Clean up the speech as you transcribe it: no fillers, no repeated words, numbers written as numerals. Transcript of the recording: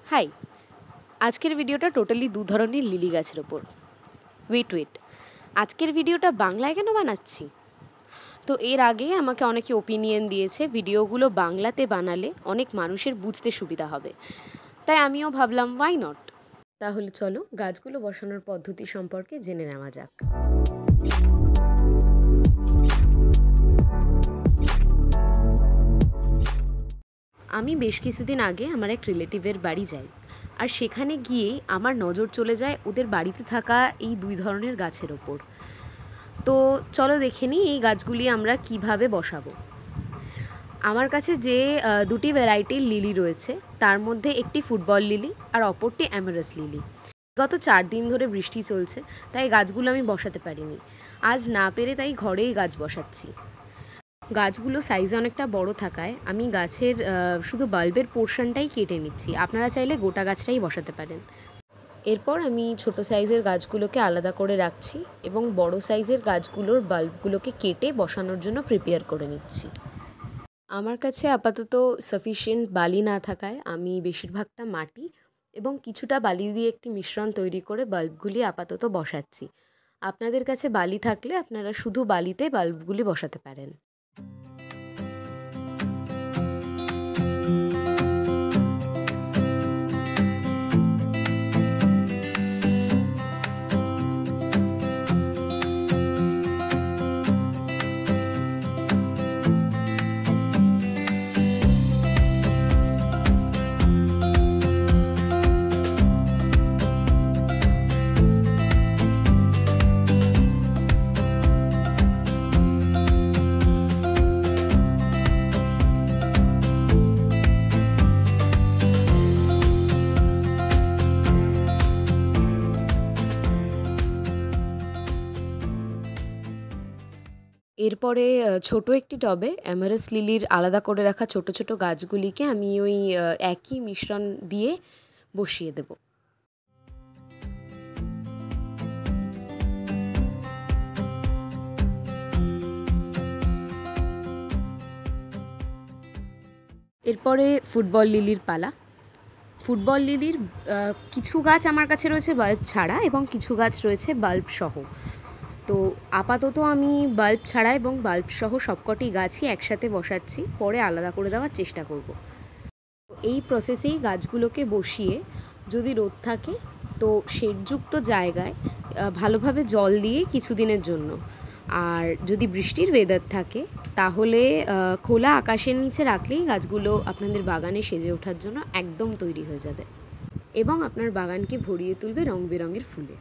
High, আজকের ভিডিওটা totally দু ধরনের লিলি গাছের ওপর। ওয়েট, আজকের ভিডিওটা বাংলায় কেন বানাচ্ছি? তো এর আগে আমাকে অনেকে ওপিনিয়ন দিয়েছে ভিডিওগুলো বাংলাতে বানালে অনেক মানুষের বুঝতে সুবিধা হবে, তাই আমিও ভাবলাম ওয়াই নট। তাহলে চলো গাছগুলো বসানোর পদ্ধতি সম্পর্কে জেনে নেওয়া যাক। আমি বেশ কিছুদিন আগে আমার এক রিলেটিভের বাড়ি যাই, আর সেখানে গিয়েই আমার নজর চলে যায় ওদের বাড়িতে থাকা এই দুই ধরনের গাছের ওপর। তো চলো দেখে নিই এই গাছগুলি আমরা কিভাবে বসাবো। আমার কাছে যে দুটি ভ্যারাইটির লিলি রয়েছে তার মধ্যে একটি ফুটবল লিলি আর অপরটি অ্যামারাস লিলি। গত 4 দিন ধরে বৃষ্টি চলছে, তাই গাছগুলো আমি বসাতে পারিনি। আজ না পেরে তাই ঘরেই গাছ বসাচ্ছি। গাছগুলো সাইজে অনেকটা বড় থাকায় আমি গাছের শুধু বাল্বের পোর্শনটাই কেটে নিচ্ছি। আপনারা চাইলে গোটা গাছটাই বসাতে পারেন। এরপর আমি ছোট সাইজের গাছগুলোকে আলাদা করে রাখছি এবং বড় সাইজের গাছগুলোর বাল্বগুলোকে কেটে বসানোর জন্য প্রিপেয়ার করে নিচ্ছি। আমার কাছে আপাতত সাফিশিয়েন্ট বালি না থাকায় আমি বেশিরভাগটা মাটি এবং কিছুটা বালি দিয়ে একটি মিশ্রণ তৈরি করে বাল্বগুলি আপাতত বসাচ্ছি। আপনাদের কাছে বালি থাকলে আপনারা শুধু বালিতে বাল্বগুলি বসাতে পারেন। এরপরে ছোট একটি টবে অ্যামারাস লিলির আলাদা করে রাখা ছোট ছোট গাছগুলিকে আমি ওই একই মিশ্রণ দিয়ে বসিয়ে দেব। এরপরে ফুটবল লিলির পালা। ফুটবল লিলির কিছু গাছ আমার কাছে রয়েছে বাল্ব ছাড়া এবং কিছু গাছ রয়েছে বাল্ব সহ। তো আপাতত আমি বাল্ব ছাড়া এবং বাল্ব সহ সবকটি গাছই একসাথে বসাচ্ছি, পরে আলাদা করে দেওয়ার চেষ্টা করব। এই প্রসেসেই গাছগুলোকে বসিয়ে যদি রোদ থাকে তো শেডযুক্ত জায়গায় ভালোভাবে জল দিয়ে কিছুদিনের জন্য, আর যদি বৃষ্টির ওয়েদার থাকে তাহলে খোলা আকাশের নিচে রাখলেই গাছগুলো আপনাদের বাগানে সেজে ওঠার জন্য একদম তৈরি হয়ে যাবে এবং আপনার বাগানকে ভরিয়ে তুলবে রং বেরঙের ফুলে।